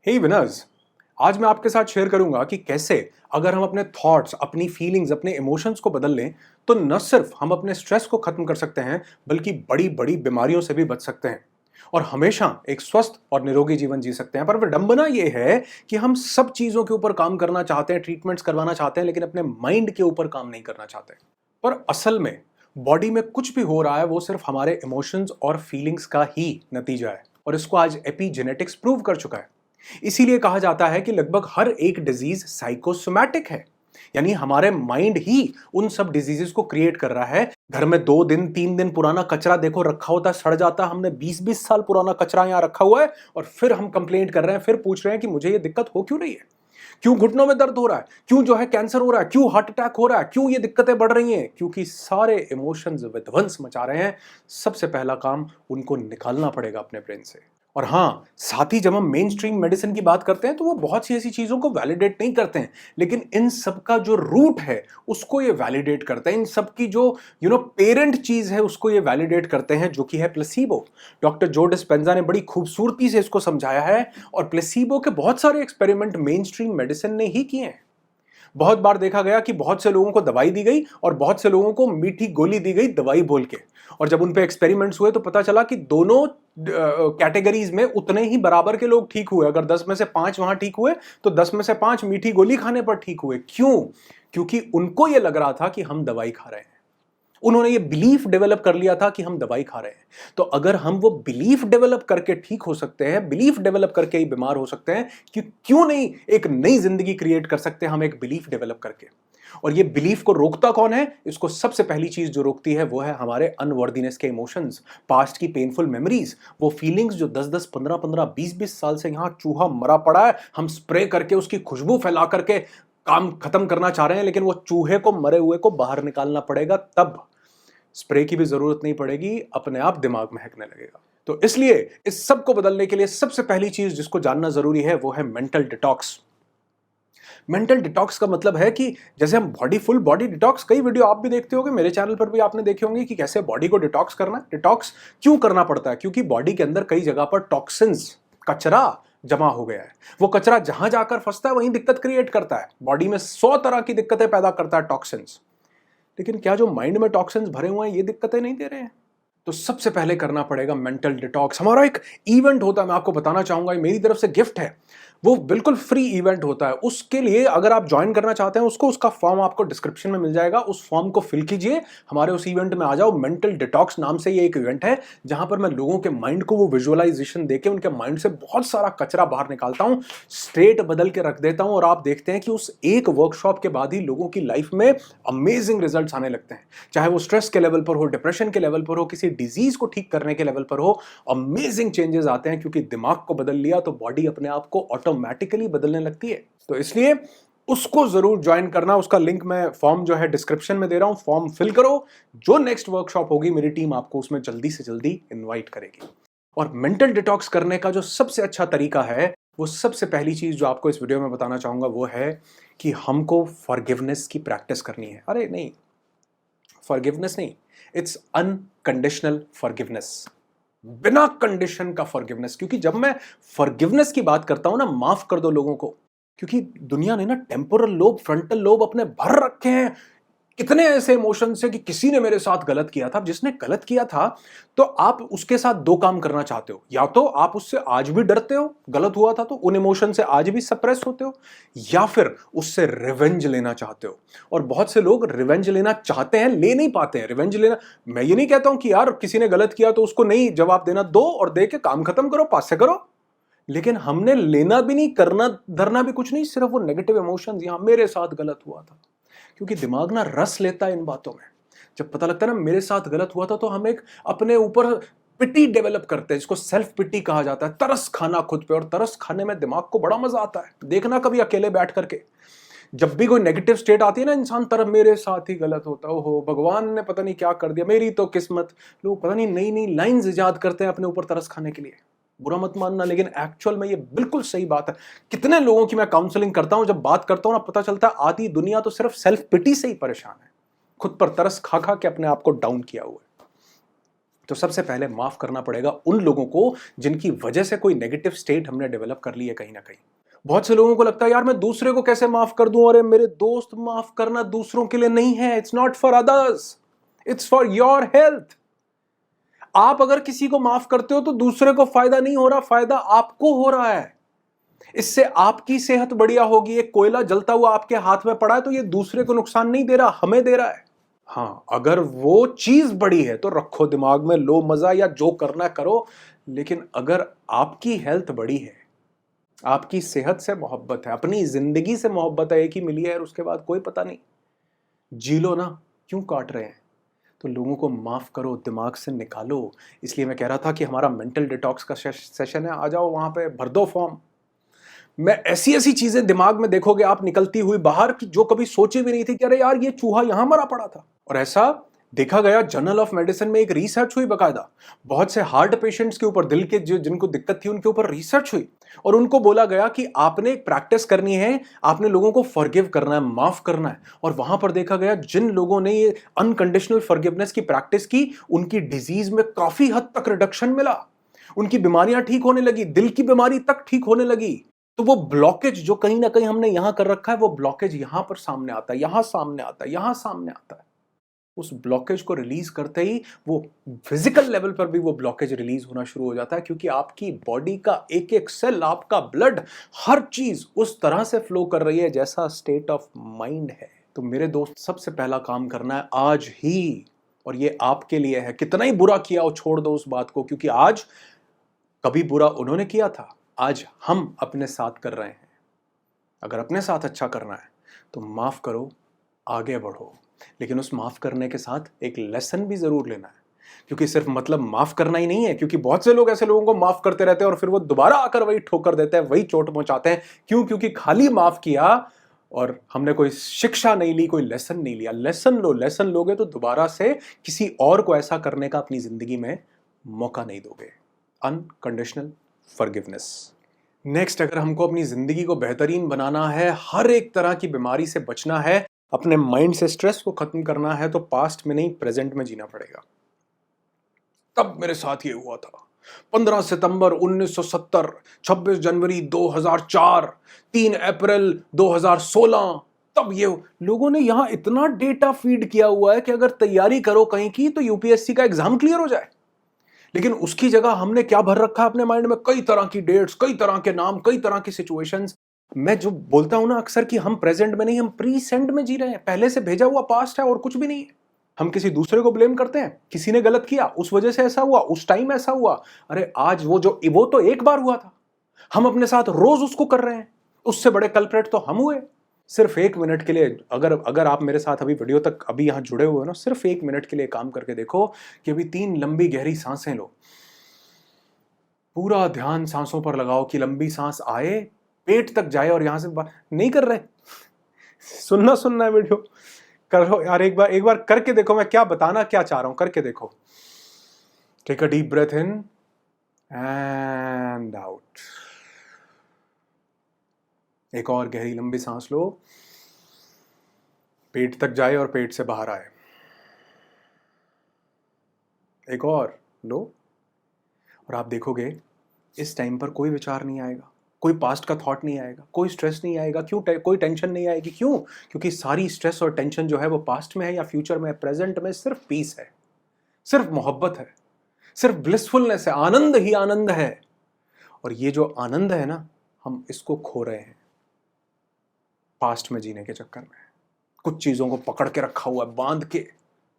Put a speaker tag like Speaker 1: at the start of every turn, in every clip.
Speaker 1: हे winners, आज मैं आपके साथ शेयर करूंगा कि कैसे अगर हम अपने थॉट्स, अपनी फीलिंग्स, अपने इमोशंस को बदल लें तो न सिर्फ हम अपने स्ट्रेस को खत्म कर सकते हैं बल्कि बड़ी बड़ी बीमारियों से भी बच सकते हैं और हमेशा एक स्वस्थ और निरोगी जीवन जी सकते हैं। पर विडंबना यह है कि हम सब चीजों के ऊपर काम करना चाहते हैं, ट्रीटमेंट्स करवाना चाहते हैं, लेकिन अपने माइंड के ऊपर काम नहीं करना चाहते। पर असल में बॉडी में कुछ भी हो रहा है वो सिर्फ हमारे इमोशंस और फीलिंग्स का ही नतीजा है और इसको आज एपिजेनेटिक्स प्रूव कर चुका है। इसीलिए कहा जाता है कि लगभग हर एक डिजीज साइकोसोमैटिक है, यानी हमारे माइंड ही उन सब डिजीजेस को क्रिएट कर रहा है। घर में 2 दिन 3 दिन पुराना कचरा देखो रखा होता है, सड़ जाता है। हमने 20-20 साल पुराना कचरा यहां रखा हुआ है और फिर हम कंप्लेंट कर रहे हैं, फिर पूछ रहे हैं कि मुझे ये दिक्कत हो क्यों रही है, क्यों घुटनों में दर्द हो रहा है, क्यों जो है कैंसर हो रहा है, क्यों हार्ट अटैक हो रहा है, क्यों ये दिक्कतें बढ़ रही हैं? क्योंकि सारे इमोशंस विध्वंस मचा रहे हैं। सबसे पहला काम उनको निकालना पड़ेगा अपने ब्रेन से। और हाँ, साथ ही जब हम मेन स्ट्रीम मेडिसिन की बात करते हैं तो वो बहुत सी ऐसी चीजों को वैलिडेट नहीं करते हैं, लेकिन इन सब का जो रूट है उसको ये वैलिडेट करते हैं। इन सब की जो पेरेंट चीज है उसको ये वैलिडेट करते हैं, जो कि है प्लेसिबो। डॉक्टर जो डिस्पेंजा ने बड़ी खूबसूरती से इसको समझाया है और प्लेसिबो के बहुत सारे एक्सपेरिमेंट मेन स्ट्रीम मेडिसिन ने ही किए हैं। बहुत बार देखा गया कि बहुत से लोगों को दवाई दी गई और बहुत से लोगों को मीठी गोली दी गई दवाई बोल के, और जब उन पे एक्सपेरिमेंट्स हुए तो पता चला कि दोनों कैटेगरीज में उतने ही बराबर के लोग ठीक हुए। अगर 10 में से 5 वहां ठीक हुए तो 10 में से 5 मीठी गोली खाने पर ठीक हुए। क्यों? क्योंकि उनको यह लग रहा था कि हम दवाई खा रहे हैं। उन्होंने ये बिलीफ डेवलप कर लिया था कि हम दवाई खा रहे हैं। तो अगर हम वो बिलीफ डेवलप करके ठीक हो सकते हैं, बिलीफ डेवलप करके ही बीमार हो सकते हैं, कि क्यों नहीं एक नई जिंदगी क्रिएट कर सकते हैं हम एक बिलीफ डेवलप करके। और ये बिलीफ को रोकता कौन है? इसको सबसे पहली चीज जो रोकती है वो है हमारे अनवर्दीनेस के इमोशंस, पास्ट की पेनफुल मेमोरीज, वो फीलिंग्स जो 10-10, 15-15, 20-20 साल से यहां चूहा मरा पड़ा है, हम स्प्रे करके उसकी खुशबू फैला करके काम खत्म करना चाह रहे हैं, लेकिन वो चूहे को, मरे हुए को बाहर निकालना पड़ेगा, तब स्प्रे की भी जरूरत नहीं पड़ेगी, अपने आप दिमाग महकने लगेगा। तो इसलिए इस सब को बदलने के लिए सबसे पहली चीज जिसको जानना जरूरी है वो है मेंटल डिटॉक्स। मेंटल डिटॉक्स का मतलब है कि जैसे हम फुल बॉडी डिटॉक्स, कई वीडियो आप भी देखते होंगे, मेरे चैनल पर भी आपने देखे होंगे कि कैसे बॉडी को डिटॉक्स करना है। डिटॉक्स क्यों करना पड़ता है? क्योंकि बॉडी के अंदर कई जगह पर टॉक्सिन्स, कचरा जमा हो गया है। वो कचरा जहां जाकर फंसता है वहीं दिक्कत क्रिएट करता है। बॉडी में 100 तरह की दिक्कतें पैदा करता है टॉक्सिन्स। लेकिन क्या जो माइंड में टॉक्सिन्स भरे हुए हैं ये दिक्कतें नहीं दे रहे हैं? तो सबसे पहले करना पड़ेगा मेंटल डिटॉक्स। हमारा एक इवेंट होता है, मैं आपको बताना चाहूंगा, ये मेरी तरफ से गिफ्ट है। वो बिल्कुल फ्री इवेंट होता है। उसके लिए अगर आप ज्वाइन करना चाहते हैं उसका फॉर्म आपको डिस्क्रिप्शन में मिल जाएगा। उस फॉर्म को फिल कीजिए, हमारे उस इवेंट में आ जाओ। मेंटल डिटॉक्स नाम से ये एक इवेंट है जहां पर मैं लोगों के माइंड को वो विजुअलाइजेशन देके उनके माइंड से बहुत सारा कचरा बाहर निकालता हूं, स्टेट बदल के रख देता हूं, और आप देखते हैं कि उस एक वर्कशॉप के बाद ही लोगों की लाइफ में अमेजिंग रिजल्ट्स आने लगते हैं। चाहे वो स्ट्रेस के लेवल पर हो, डिप्रेशन के लेवल पर हो, किसी डिजीज को ठीक करने के लेवल पर हो, अमेजिंग चेंजेस आते हैं। क्योंकि दिमाग को बदल लिया तो बॉडी अपने आप को ऑटोमेटिकली बदलने लगती है। तो इसलिए उसको जरूर ज्वाइन करना। उसका लिंक मैं फॉर्म जो है डिस्क्रिप्शन में दे रहा हूं, फॉर्म फिल करो। जो नेक्स्ट वर्कशॉप होगी मेरी टीम आपको उसमें जल्दी से जल्दी इनवाइट करेगी। और मेंटल डिटॉक्स करने का जो सबसे अच्छा तरीका है, वो सबसे पहली चीज जो आपको इस वीडियो में बताना चाहूंगा वो है कि हमको फॉरगिवनेस की प्रैक्टिस करनी है। अरे नहीं, फॉरगिवनेस नहीं, इट्स अनकंडीशनल फॉरगिवनेस, बिना कंडीशन का फॉरगिवनेस। क्योंकि जब मैं फॉरगिवनेस की बात करता हूं ना, माफ कर दो लोगों को, क्योंकि दुनिया ने ना टेम्पोरल लोब, फ्रंटल लोब अपने भर रखे हैं। कितने ऐसे इमोशंस है कि किसी ने मेरे साथ गलत किया था। जिसने गलत किया था तो आप उसके साथ दो काम करना चाहते हो, या तो आप उससे आज भी डरते हो, गलत हुआ था तो उन इमोशन से आज भी सप्रेस होते हो, या फिर उससे रिवेंज लेना चाहते हो। और बहुत से लोग रिवेंज लेना चाहते हैं, ले नहीं पाते हैं। रिवेंज लेना, मैं ये नहीं कहता हूं कि यार किसी ने गलत किया तो उसको नहीं जवाब देना, दो और दे के काम खत्म करो, पास से करो। लेकिन हमने लेना भी नहीं, करना धरना भी कुछ नहीं, सिर्फ वो नेगेटिव इमोशंस, यहां मेरे साथ गलत हुआ था। क्योंकि दिमाग ना रस लेता है इन बातों में। जब पता लगता है ना मेरे साथ गलत हुआ था, तो हम एक अपने ऊपर पिटी डेवलप करते हैं, जिसको सेल्फ पिटी कहा जाता है। तरस खाना खुद पे, और तरस खाने में दिमाग को बड़ा मजा आता है। देखना कभी अकेले बैठ करके, जब भी कोई नेगेटिव स्टेट आती है ना, इंसान तरफ मेरे साथ ही गलत होता है, ओहो भगवान ने पता नहीं क्या कर दिया, मेरी तो किस्मत। लोग पता नहीं नई नई लाइंस इजाद करते हैं अपने ऊपर तरस खाने के लिए। बुरा मत मानना, लेकिन एक्चुअल में ये बिल्कुल सही बात है। कितने लोगों की मैं काउंसलिंग करता हूं, जब बात करता हूं ना, पता चलता है आधी दुनिया तो सिर्फ सेल्फ पिटी से ही परेशान है, खुद पर तरस खा खा के अपने आप को डाउन किया हुआ है। तो सबसे पहले माफ करना पड़ेगा उन लोगों को जिनकी वजह से कोई नेगेटिव स्टेट हमने डेवलप कर ली है कहीं ना कहीं। बहुत से लोगों को लगता है यार मैं दूसरे को कैसे माफ कर दूं, अरे मेरे दोस्त, माफ करना दूसरों के लिए नहीं है, it's not for others, it's for your health. आप अगर किसी को माफ करते हो तो दूसरे को फायदा नहीं हो रहा, फायदा आपको हो रहा है। इससे आपकी सेहत बढ़िया होगी। एक कोयला जलता हुआ आपके हाथ में पड़ा है तो ये दूसरे को नुकसान नहीं दे रहा, हमें दे रहा है। हाँ, अगर वो चीज बड़ी है तो रखो दिमाग में, लो मजा, या जो करना करो। लेकिन अगर आपकी हेल्थ बड़ी है, आपकी सेहत से मोहब्बत है, अपनी जिंदगी से मोहब्बत है, एक ही मिली है और उसके बाद कोई पता नहीं, जी लो ना, क्यों काट रहे हैं? तो लोगों को माफ करो, दिमाग से निकालो। इसलिए मैं कह रहा था कि हमारा मेंटल डिटॉक्स का सेशन है, आ जाओ वहां पे, भर दो फॉर्म। मैं ऐसी ऐसी चीजें दिमाग में देखोगे आप निकलती हुई बाहर की जो कभी सोची भी नहीं थी कि अरे यार ये चूहा यहां मरा पड़ा था। और ऐसा देखा गया, जर्नल ऑफ मेडिसिन में एक रिसर्च हुई बकायदा, बहुत से हार्ट पेशेंट्स के ऊपर, दिल के जो जिनको दिक्कत थी उनके ऊपर रिसर्च हुई और उनको बोला गया कि आपने एक प्रैक्टिस करनी है, आपने लोगों को फॉरगिव करना है, माफ करना है। और वहां पर देखा गया जिन लोगों ने ये अनकंडीशनल फॉरगिवनेस की प्रैक्टिस की, उनकी डिजीज में काफी हद तक रिडक्शन मिला, उनकी बीमारियां ठीक होने लगी, दिल की बीमारी तक ठीक होने लगी। तो वो ब्लॉकेज जो कहीं ना कहीं हमने यहां कर रखा है, वो ब्लॉकेज यहां पर सामने आता है, यहां सामने आता है, यहां सामने आता है। उस ब्लॉकेज को रिलीज करते ही वो फिजिकल लेवल पर भी वो ब्लॉकेज रिलीज होना शुरू हो जाता है, क्योंकि आपकी बॉडी का एक एक सेल, आपका ब्लड, हर चीज उस तरह से फ्लो कर रही है जैसा स्टेट ऑफ माइंड है। तो मेरे दोस्त, सबसे पहला काम करना है आज ही, और ये आपके लिए है। कितना ही बुरा किया हो, छोड़ दो उस बात को, क्योंकि आज कभी बुरा उन्होंने किया था, आज हम अपने साथ कर रहे हैं। अगर अपने साथ अच्छा करना है तो माफ करो, आगे बढ़ो। लेकिन उस माफ करने के साथ एक लेसन भी जरूर लेना है, क्योंकि सिर्फ मतलब माफ करना ही नहीं है। क्योंकि बहुत से लोग ऐसे लोगों को माफ करते रहते हैं और फिर वो दोबारा आकर वही ठोकर देते हैं, वही चोट पहुंचाते हैं। क्यों? क्योंकि खाली माफ किया और हमने कोई शिक्षा नहीं ली, कोई लेसन नहीं लिया। लेसन लो, लेसन लोगे तो दोबारा से किसी और को ऐसा करने का अपनी जिंदगी में मौका नहीं दोगे। Unconditional forgiveness. नेक्स्ट, अगर हमको अपनी जिंदगी को बेहतरीन बनाना है, हर एक तरह की बीमारी से बचना है, अपने माइंड से स्ट्रेस को खत्म करना है, तो पास्ट में नहीं, प्रेजेंट में जीना पड़ेगा। तब मेरे साथ ये हुआ था, 15 सितंबर 1970, 26 जनवरी 2004, 3 अप्रैल 2016। तब ये लोगों ने यहां इतना डेटा फीड किया हुआ है कि अगर तैयारी करो कहीं की तो यूपीएससी का एग्जाम क्लियर हो जाए। लेकिन उसकी जगह हमने क्या भर रखा है अपने माइंड में? कई तरह की डेट्स, कई तरह के नाम, कई तरह की सिचुएशंस। मैं जो बोलता हूं ना अक्सर कि हम प्रेजेंट में नहीं, हम प्रीसेंट में जी रहे हैं। पहले से भेजा हुआ पास्ट है और कुछ भी नहीं है। हम किसी दूसरे को ब्लेम करते हैं, किसी ने गलत किया, उस वजह से ऐसा हुआ, उस टाइम ऐसा हुआ। अरे आज वो तो एक बार हुआ था, हम अपने साथ रोज उसको कर रहे हैं। उससे बड़े कल्प्रेट तो हम हुए। सिर्फ 1 मिनट के लिए, अगर आप मेरे साथ अभी वीडियो तक अभी यहां जुड़े हुए हो ना, सिर्फ 1 मिनट के लिए काम करके देखो कि अभी 3 लंबी गहरी सांसें लो। पूरा ध्यान सांसों पर लगाओ कि लंबी सांस आए, पेट तक जाए और यहां से नहीं कर रहे, सुनना है वीडियो, करो यार, एक बार करके देखो। मैं क्या बताना क्या चाह रहा हूं, करके देखो। Take a deep breath in and out. एक और गहरी लंबी सांस लो, पेट तक जाए और पेट से बाहर आए। एक और लो, और आप देखोगे इस टाइम पर कोई विचार नहीं आएगा, कोई पास्ट का थॉट नहीं आएगा, कोई स्ट्रेस नहीं आएगा। क्यों? कोई टेंशन नहीं आएगी। क्यों? क्योंकि सारी स्ट्रेस और टेंशन जो है वो पास्ट में है या फ्यूचर में है। प्रेजेंट में सिर्फ पीस है, सिर्फ मोहब्बत है, सिर्फ ब्लिसफुलनेस है, आनंद ही आनंद है। और ये जो आनंद है ना, हम इसको खो रहे हैं पास्ट में जीने के चक्कर में। कुछ चीजों को पकड़ के रखा हुआ है, बांध के,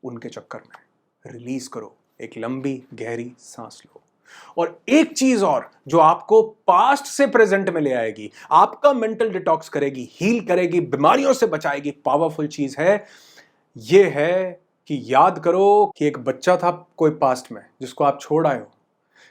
Speaker 1: उनके चक्कर में। रिलीज करो, एक लंबी गहरी सांस लो। और एक चीज और जो आपको पास्ट से प्रेजेंट में ले आएगी, आपका मेंटल डिटॉक्स करेगी, हील करेगी, बीमारियों से बचाएगी, पावरफुल चीज है, ये है कि याद करो कि एक बच्चा था कोई पास्ट में जिसको आप छोड़ आए हो।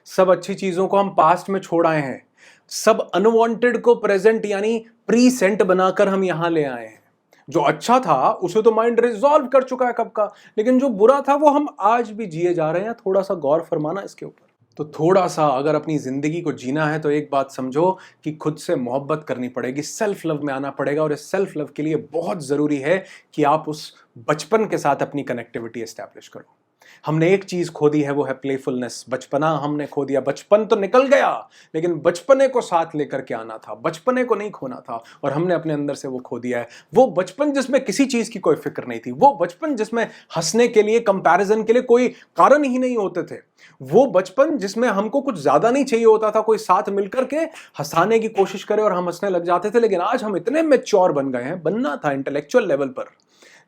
Speaker 1: सब अच्छी चीजों को हम पास्ट में छोड़ आए हैं, सब अनवांटेड को प्रेजेंट यानी प्रीसेंट बनाकर हम यहां ले आए हैं। जो अच्छा था उसे तो माइंड रिजॉल्व कर चुका है कब का, लेकिन जो बुरा था वो हम आज भी जिए जा रहे हैं। थोड़ा सा गौर फरमाना इसके ऊपर। तो थोड़ा सा अगर अपनी जिंदगी को जीना है तो एक बात समझो कि खुद से मोहब्बत करनी पड़ेगी, सेल्फ लव में आना पड़ेगा। और इस सेल्फ लव के लिए बहुत जरूरी है कि आप उस बचपन के साथ अपनी कनेक्टिविटी एस्टैब्लिश करो। हमने एक चीज खो दी है, वो है प्लेफुलनेस। बचपना हमने खो दिया। बचपन तो निकल गया, लेकिन बचपने को साथ लेकर के आना था, बचपने को नहीं खोना था, और हमने अपने अंदर से वो खो दिया है। वो बचपन जिसमें किसी चीज की कोई फिक्र नहीं थी, वो बचपन जिसमें हंसने के लिए, कंपैरिजन के लिए कोई कारण ही नहीं होते थे, वो बचपन जिसमें हमको कुछ ज्यादा नहीं चाहिए होता था, कोई साथ मिलकर के हंसाने की कोशिश करे और हम हंसने लग जाते थे। लेकिन आज हम इतने मैच्योर बन गए हैं, बनना था इंटेलेक्चुअल लेवल पर,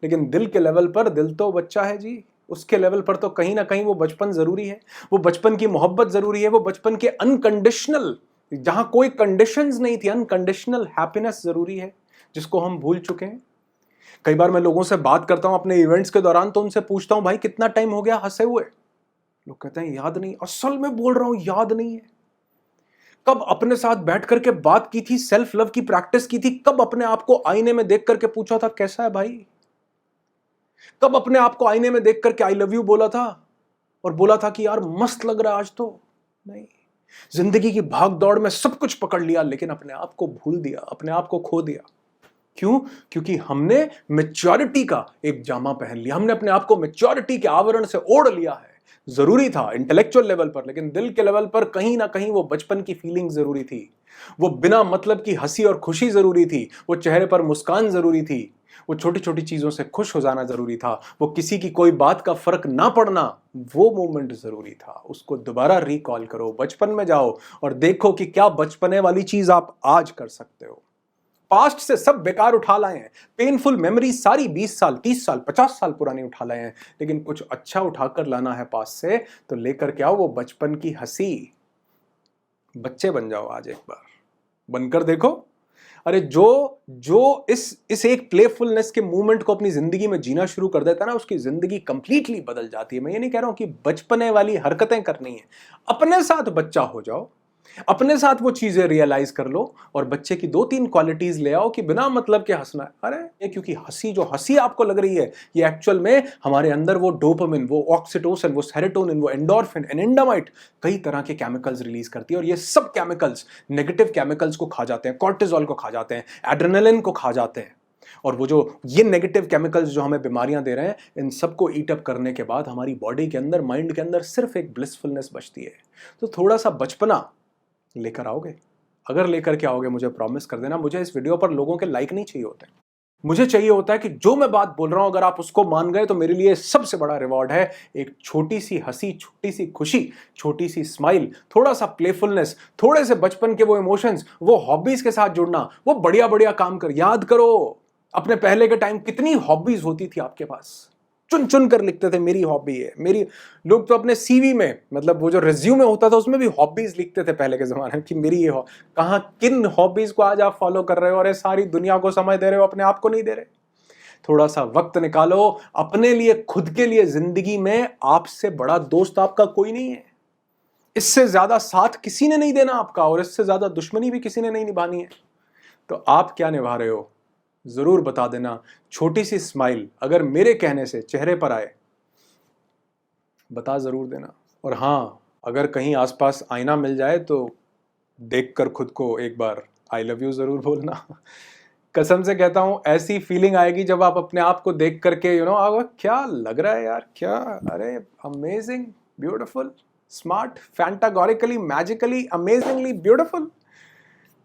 Speaker 1: लेकिन दिल के लेवल पर दिल तो बच्चा है जी। उसके लेवल पर तो कहीं ना कहीं वो बचपन जरूरी है, वो बचपन की मोहब्बत जरूरी है, वो बचपन के अनकंडीशनल, जहां कोई कंडीशंस नहीं थी, अनकंडीशनल हैप्पीनेस जरूरी है, जिसको हम भूल चुके हैं। कई बार मैं लोगों से बात करता हूं अपने इवेंट्स के दौरान, तो उनसे पूछता हूं, भाई कितना टाइम हो गया हंसे हुए? लोग कहते हैं याद नहीं। असल में बोल रहा हूं, याद नहीं है। कब अपने साथ बैठ करके बात की थी, सेल्फ लव की प्रैक्टिस की थी? कब अपने आप को आईने में देख करके पूछा था कैसा है भाई? कब अपने आप को आईने में देख करके आई लव यू बोला था और बोला था कि यार मस्त लग रहा है आज तो? नहीं। जिंदगी की भाग दौड़ में सब कुछ पकड़ लिया, लेकिन अपने आप को भूल दिया, अपने आप को खो दिया। क्यों? क्योंकि हमने मैच्योरिटी का एक जामा पहन लिया, हमने अपने आप को मैच्योरिटी के आवरण से ओढ़ लिया है। जरूरी था इंटेलेक्चुअल लेवल पर, लेकिन दिल के लेवल पर कहीं ना कहीं वो बचपन की फीलिंग जरूरी थी, वो बिना मतलब की हंसी और खुशी जरूरी थी, वो चेहरे पर मुस्कान जरूरी थी, वो छोटी छोटी चीजों से खुश हो जाना जरूरी था, वो किसी की कोई बात का फर्क ना पड़ना, वो मोमेंट जरूरी था। उसको दोबारा रिकॉल करो, बचपन में जाओ और देखो कि क्या बचपने वाली चीज आप आज कर सकते हो। पास्ट से सब बेकार उठा लाए हैं, पेनफुल मेमोरी सारी 20 साल 30 साल 50 साल पुरानी उठा लाए हैं, लेकिन कुछ अच्छा उठाकर लाना है पास्ट से, तो लेकर के आओ वो बचपन की हंसी। बच्चे बन जाओ आज, एक बार बनकर देखो। अरे जो जो इस एक प्लेफुलनेस के मूवमेंट को अपनी जिंदगी में जीना शुरू कर देता है ना, उसकी जिंदगी कंप्लीटली बदल जाती है। मैं ये नहीं कह रहा हूं कि बचपने वाली हरकतें करनी है, अपने साथ बच्चा हो जाओ, अपने साथ वो चीजें रियलाइज कर लो, और बच्चे की 2-3 क्वालिटीज ले आओ कि बिना मतलब के हंसना है। अरे ये क्योंकि जो हंसी आपको लग रही है, ये एक्चुअल में हमारे अंदर वो डोपामिन, वो ऑक्सीटोसिन, वो सेरोटोनिन, वो एंडोर्फिन, एनेंडामाइट, कई तरह के केमिकल्स रिलीज करती है, और ये सब केमिकल्स नेगेटिव केमिकल्स को खा जाते हैं, कॉर्टिजोल को खा जाते हैं, एड्रेनालिन को खा जाते हैं। और वो जो ये नेगेटिव केमिकल्स जो हमें बीमारियां दे रहे हैं, इन सबको ईट अप करने के बाद हमारी बॉडी के अंदर, माइंड के अंदर सिर्फ एक ब्लिसफुलनेस बचती है। तो थोड़ा सा बचपना लेकर आओगे? अगर लेकर के आओगे, मुझे प्रॉमिस कर देना, मुझे इस वीडियो पर लोगों के लाइक नहीं चाहिए होते, मुझे चाहिए होता है कि जो मैं बात बोल रहा हूं अगर आप उसको मान गए तो मेरे लिए सबसे बड़ा रिवॉर्ड है एक छोटी सी हंसी, छोटी सी खुशी, छोटी सी स्माइल, थोड़ा सा प्लेफुलनेस, थोड़े से बचपन के वो इमोशंस, वो हॉबीज के साथ जुड़ना, वो बढ़िया बढ़िया काम कर। याद करो अपने पहले के टाइम, कितनी हॉबीज होती थी आपके पास, चुन चुन कर लिखते थे मेरी हॉबी है मेरी। लोग तो अपने सीवी में, मतलब वो जो रिज्यूमे होता था उसमें भी हॉबीज लिखते थे पहले के जमाने में कि मेरी ये हो। कहां किन हॉबीज को आज आप फॉलो कर रहे हो? अरे सारी दुनिया को समय दे रहे हो, अपने आप को नहीं दे रहे। थोड़ा सा वक्त निकालो अपने लिए, खुद के लिए। जिंदगी में आपसे बड़ा दोस्त आपका कोई नहीं है, इससे ज्यादा साथ किसी ने नहीं देना आपका, और इससे ज्यादा दुश्मनी भी किसी ने नहीं निभानी है। तो आप क्या निभा रहे हो जरूर बता देना। छोटी सी स्माइल अगर मेरे कहने से चेहरे पर आए, बता जरूर देना। और हाँ, अगर कहीं आसपास आईना मिल जाए तो देखकर खुद को एक बार आई लव यू जरूर बोलना। कसम से कहता हूं, ऐसी फीलिंग आएगी जब आप अपने आप को देख करके क्या लग रहा है यार, क्या, अरे अमेजिंग, ब्यूटिफुल, स्मार्ट, फैंटागोरिकली, मैजिकली, अमेजिंगली ब्यूटिफुल।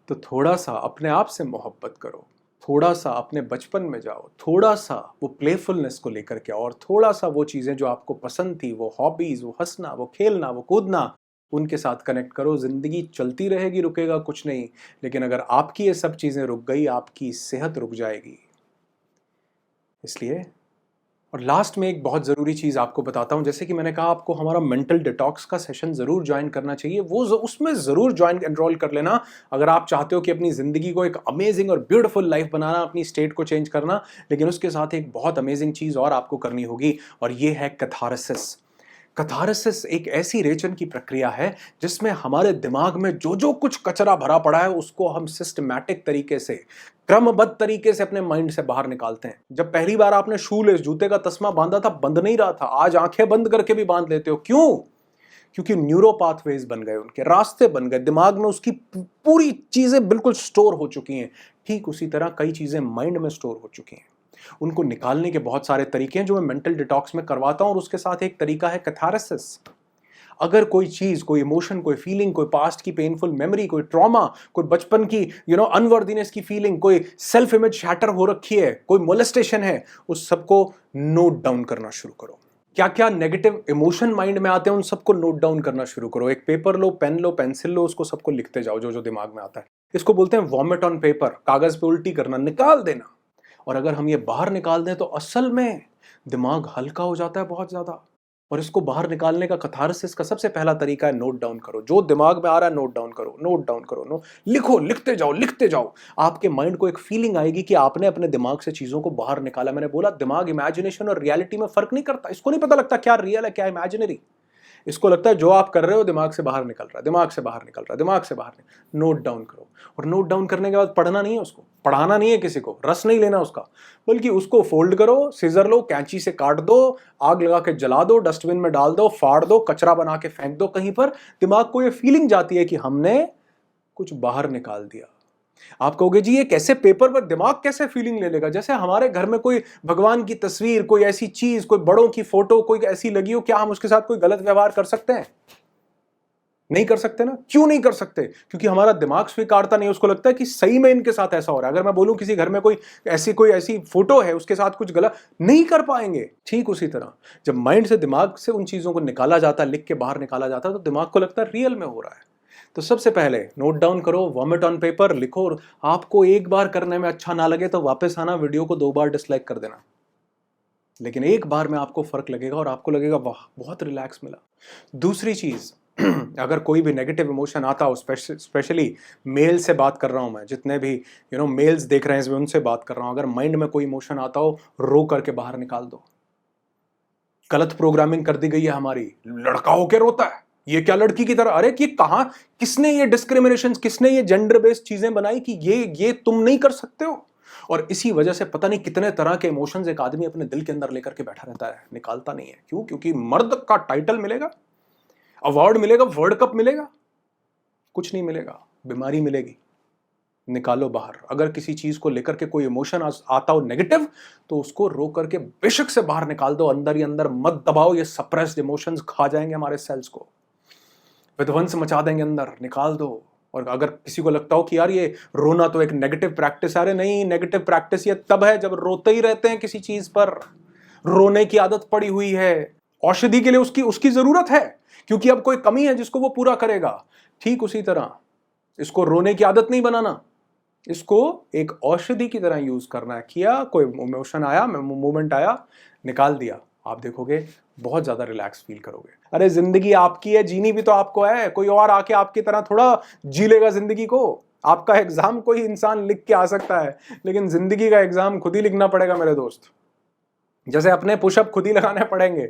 Speaker 1: तो थोड़ा सा अपने आप से मोहब्बत करो, थोड़ा सा अपने बचपन में जाओ, थोड़ा सा वो प्लेफुलनेस को लेकर के, और थोड़ा सा वो चीज़ें जो आपको पसंद थी, वो हॉबीज, वो हंसना, वो खेलना, वो कूदना, उनके साथ कनेक्ट करो। जिंदगी चलती रहेगी, रुकेगा कुछ नहीं, लेकिन अगर आपकी ये सब चीज़ें रुक गई, आपकी सेहत रुक जाएगी। इसलिए, और लास्ट में एक बहुत ज़रूरी चीज़ आपको बताता हूँ। जैसे कि मैंने कहा आपको हमारा मेंटल डिटॉक्स का सेशन ज़रूर ज्वाइन करना चाहिए, वो उसमें ज़रूर ज्वाइन एनरोल कर लेना अगर आप चाहते हो कि अपनी ज़िंदगी को एक अमेजिंग और ब्यूटीफुल लाइफ बनाना, अपनी स्टेट को चेंज करना। लेकिन उसके साथ एक बहुत अमेजिंग चीज़ और आपको करनी होगी, और ये है कैथारसिस। कैथारसिस एक ऐसी रेचन की प्रक्रिया है जिसमें हमारे दिमाग में जो जो कुछ कचरा भरा पड़ा है उसको हम सिस्टमैटिक तरीके से, क्रमबद्ध तरीके से अपने माइंड से बाहर निकालते हैं। जब पहली बार आपने शूलेस, जूते का तस्मा बांधा था, बंद नहीं रहा था, आज आंखें बंद करके भी बांध लेते हो। क्यों? क्योंकि न्यूरो पाथवेज बन गए, उनके रास्ते बन गए, दिमाग में उसकी पूरी चीजें बिल्कुल स्टोर हो चुकी हैं। ठीक उसी तरह कई चीजें माइंड में स्टोर हो चुकी हैं। उनको निकालने के बहुत सारे तरीके हैं जो मैं मेंटल डिटॉक्स में करवाता हूं, और उसके साथ एक तरीका है कैथारसिस। अगर कोई चीज, कोई इमोशन, कोई फीलिंग, कोई पास्ट की पेनफुल मेमोरी, कोई ट्रॉमा, कोई बचपन की अनवर्दीनेस की फीलिंग, कोई सेल्फ इमेज शैटर हो रखी है, कोई मोलेस्टेशन है, उस सबको नोट डाउन करना शुरू करो। क्या क्या नेगेटिव इमोशन माइंड में आते हैं उन सबको नोट डाउन करना शुरू करो। एक पेपर लो, पेन लो, पेंसिल लो, उसको सबको लिखते जाओ जो जो दिमाग में आता है। इसको बोलते हैं वॉमिट ऑन पेपर, कागज पे उल्टी करना, निकाल देना। और अगर हम ये बाहर निकाल दें तो असल में दिमाग हल्का हो जाता है बहुत ज्यादा। और इसको बाहर निकालने का कैथारसिस का सबसे पहला तरीका है नोट डाउन करो। जो दिमाग में आ रहा है नोट डाउन करो, नोट डाउन करो, लिखो, लिखते जाओ, लिखते जाओ। आपके माइंड को एक फीलिंग आएगी कि आपने अपने दिमाग से चीजों को बाहर निकाला। मैंने बोला दिमाग इमेजिनेशन और रियलिटी में फर्क नहीं करता। इसको नहीं पता लगता क्या रियल है क्या इमेजिनरी। इसको लगता है जो आप कर रहे हो दिमाग से बाहर निकल रहा है, दिमाग से बाहर निकल रहा है, दिमाग से बाहर निकल। नोट डाउन करो। और नोट डाउन करने के बाद पढ़ना नहीं है उसको, पढ़ाना नहीं है किसी को, रस नहीं लेना उसका, बल्कि उसको फोल्ड करो, सीजर लो, कैंची से काट दो, आग लगा के जला दो, डस्टबिन में डाल दो, फाड़ दो, कचरा बना के फेंक दो कहीं पर। दिमाग को ये फीलिंग जाती है कि हमने कुछ बाहर निकाल दिया। आप कहोगे जी ये कैसे, पेपर पर दिमाग कैसे फीलिंग ले लेगा? जैसे हमारे घर में कोई भगवान की तस्वीर, कोई ऐसी चीज, कोई बड़ों की फोटो कोई ऐसी लगी हो, क्या हम उसके साथ कोई गलत व्यवहार कर सकते हैं? नहीं कर सकते ना। क्यों नहीं कर सकते? क्योंकि हमारा दिमाग स्वीकारता नहीं। उसको लगता है कि सही में इनके साथ ऐसा हो रहा है। अगर मैं बोलूं किसी घर में कोई ऐसी फोटो है, उसके साथ कुछ गलत, नहीं कर पाएंगे। ठीक उसी तरह जब माइंड से, दिमाग से उन चीजों को निकाला जाता है, लिख के बाहर निकाला जाता है, तो दिमाग को लगता है रियल में हो रहा है। तो सबसे पहले नोट डाउन करो, वॉमिट ऑन पेपर लिखो। और आपको एक बार करने में अच्छा ना लगे तो वापस आना, वीडियो को 2 बार डिसलाइक कर देना, लेकिन एक बार में आपको फर्क लगेगा और आपको लगेगा वाह बहुत रिलैक्स मिला। दूसरी चीज, अगर कोई भी नेगेटिव इमोशन आता हो, स्पेशली मेल से बात कर रहा हूं मैं, जितने भी मेल्स देख रहे हैं इसमें उनसे बात कर रहा हूं, अगर माइंड में कोई इमोशन आता हो, रो करके बाहर निकाल दो। गलत प्रोग्रामिंग कर दी गई है हमारी, लड़का होके रोता है, ये क्या लड़की की तरह, अरे कि कहां, किसने ये डिस्क्रिमिनेशन, किसने ये जेंडर बेस्ड चीजें बनाई कि ये तुम नहीं कर सकते हो? और इसी वजह से पता नहीं कितने तरह के इमोशंस एक आदमी अपने दिल के अंदर लेकर के बैठा रहता है, निकालता नहीं है। क्यों? क्योंकि मर्द का टाइटल मिलेगा, अवार्ड मिलेगा, वर्ल्ड कप मिलेगा, कुछ नहीं मिलेगा, बीमारी मिलेगी। निकालो बाहर। अगर किसी चीज को लेकर के कोई इमोशन आता हो नेगेटिव, तो उसको रो करके बेशक से बाहर निकाल दो, अंदर ही अंदर मत दबाओ। ये सप्रेस्ड इमोशंस खा जाएंगे हमारे सेल्स को, विध्वंस मचा देंगे अंदर, निकाल दो। और अगर किसी को लगता हो कि यार ये रोना तो एक नेगेटिव प्रैक्टिस है, अरे नहीं, नेगेटिव प्रैक्टिस ये तब है जब रोते ही रहते हैं किसी चीज पर, रोने की आदत पड़ी हुई है। औषधि के लिए उसकी जरूरत है, क्योंकि अब कोई कमी है जिसको वो पूरा करेगा। ठीक उसी तरह इसको रोने की आदत नहीं बनाना, इसको एक औषधि की तरह यूज करना है। किया, कोई इमोशन आया, मूवमेंट आया, निकाल दिया, आप देखोगे बहुत ज्यादा रिलैक्स फील करोगे। अरे जिंदगी आपकी है, जीनी भी तो आपको है। कोई और आके आपकी तरह थोड़ा जी लेगा जिंदगी को। आपका एग्जाम कोई इंसान लिख के आ सकता है, लेकिन जिंदगी का एग्जाम खुद ही लिखना पड़ेगा मेरे दोस्त। जैसे अपने पुशअप खुद ही लगाने पड़ेंगे,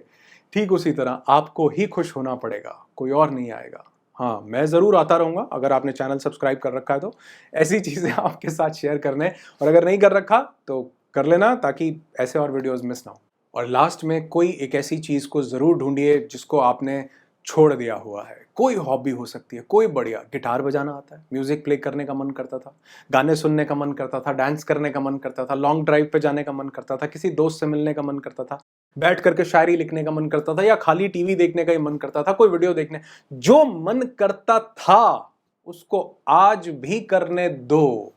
Speaker 1: ठीक उसी तरह आपको ही खुश होना पड़ेगा, कोई और नहीं आएगा। हाँ, मैं ज़रूर आता रहूँगा, अगर आपने चैनल सब्सक्राइब कर रखा है तो ऐसी चीज़ें आपके साथ शेयर करने, और अगर नहीं कर रखा तो कर लेना, ताकि ऐसे और वीडियोस मिस ना हो। और लास्ट में कोई एक ऐसी चीज़ को ज़रूर ढूंढिए जिसको आपने छोड़ दिया हुआ है। कोई हॉबी हो सकती है, कोई बढ़िया, गिटार बजाना आता है, म्यूजिक प्ले करने का मन करता था, गाने सुनने का मन करता था, डांस करने का मन करता था, लॉन्ग ड्राइव पे जाने का मन करता था, किसी दोस्त से मिलने का मन करता था, बैठ करके शायरी लिखने का मन करता था, या खाली टीवी देखने का ही मन करता था, कोई वीडियो देखने, जो मन करता था उसको आज भी करने दो,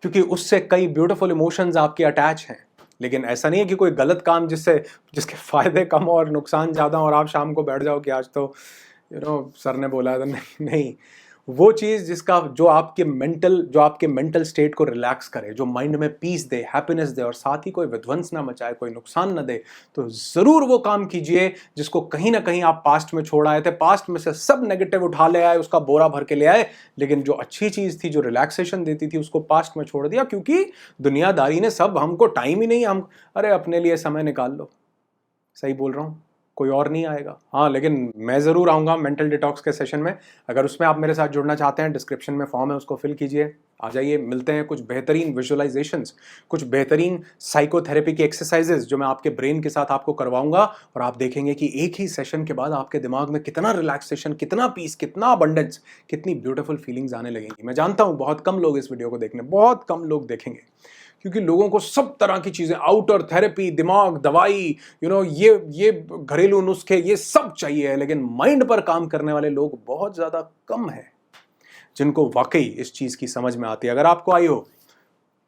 Speaker 1: क्योंकि उससे कई ब्यूटीफुल इमोशंस आपके अटैच हैं। लेकिन ऐसा नहीं है कि कोई गलत काम जिसके फायदे कम और नुकसान ज्यादा, और आप शाम को बैठ जाओ कि आज तो सर ने बोला है, तो नहीं। वो चीज जो आपके मेंटल स्टेट को रिलैक्स करे, जो माइंड में पीस दे, हैप्पीनेस दे, और साथ ही कोई विध्वंस ना मचाए, कोई नुकसान ना दे, तो जरूर वो काम कीजिए जिसको कहीं ना कहीं आप पास्ट में छोड़ आए थे। पास्ट में से सब नेगेटिव उठा ले आए, उसका बोरा भर के ले आए, लेकिन जो अच्छी चीज थी, जो रिलैक्सेशन देती थी, उसको पास्ट में छोड़ दिया, क्योंकि दुनियादारी ने सब, हमको टाइम ही नहीं, हम अरे अपने लिए समय निकाल लो। सही बोल रहा हूँ, कोई और नहीं आएगा। हाँ, लेकिन मैं ज़रूर आऊँगा मेंटल डिटॉक्स के सेशन में। अगर उसमें आप मेरे साथ जुड़ना चाहते हैं, डिस्क्रिप्शन में फॉर्म है, उसको फिल कीजिए, आ जाइए, मिलते हैं। कुछ बेहतरीन विजुअलाइजेशंस, कुछ बेहतरीन साइकोथेरेपी की एक्सरसाइजेस जो मैं आपके ब्रेन के साथ आपको करवाऊंगा, और आप देखेंगे कि एक ही सेशन के बाद आपके दिमाग में कितना रिलैक्सेशन, कितना पीस, कितना अबंडेंस, कितनी ब्यूटीफुल फीलिंग्स आने लगेंगी। मैं जानता हूँ बहुत कम लोग इस वीडियो को देखने, बहुत कम लोग देखेंगे, क्योंकि लोगों को सब तरह की चीजें, आउटर थेरेपी, दिमाग, दवाई, ये घरेलू नुस्खे, ये सब चाहिए है, लेकिन माइंड पर काम करने वाले लोग बहुत ज्यादा कम है जिनको वाकई इस चीज की समझ में आती है। अगर आपको आई हो,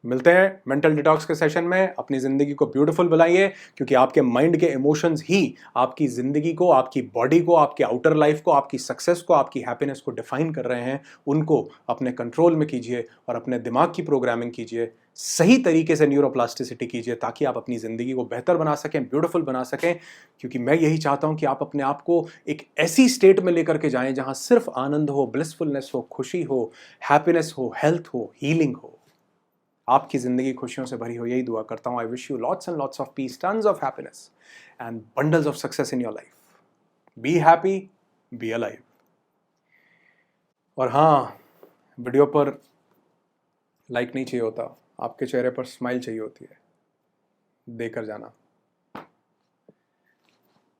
Speaker 1: मिलते हैं मेंटल डिटॉक्स के सेशन में। अपनी जिंदगी को ब्यूटीफुल बनाइए, क्योंकि आपके माइंड के इमोशंस ही आपकी जिंदगी को, आपकी बॉडी को, आपके आउटर लाइफ को, आपकी सक्सेस को, आपकी हैप्पीनेस को डिफाइन कर रहे हैं। उनको अपने कंट्रोल में कीजिए और अपने दिमाग की प्रोग्रामिंग कीजिए, सही तरीके से न्यूरोप्लास्टिसिटी कीजिए, ताकि आप अपनी जिंदगी को बेहतर बना सकें, ब्यूटीफुल बना सकें। क्योंकि मैं यही चाहता हूं कि आप अपने आप को एक ऐसी स्टेट में लेकर के जाएं जहां सिर्फ आनंद हो, ब्लिसफुलनेस हो, खुशी हो, हैप्पीनेस हो, हेल्थ हो, हीलिंग हो। आपकी जिंदगी खुशियों से भरी हो, यही दुआ करता हूं। I wish you lots and lots of peace, tons of happiness and bundles of success in your life. Be happy, be alive. और हाँ, वीडियो पर लाइक नहीं चाहिए होता, आपके चेहरे पर स्माइल चाहिए होती है, देकर जाना।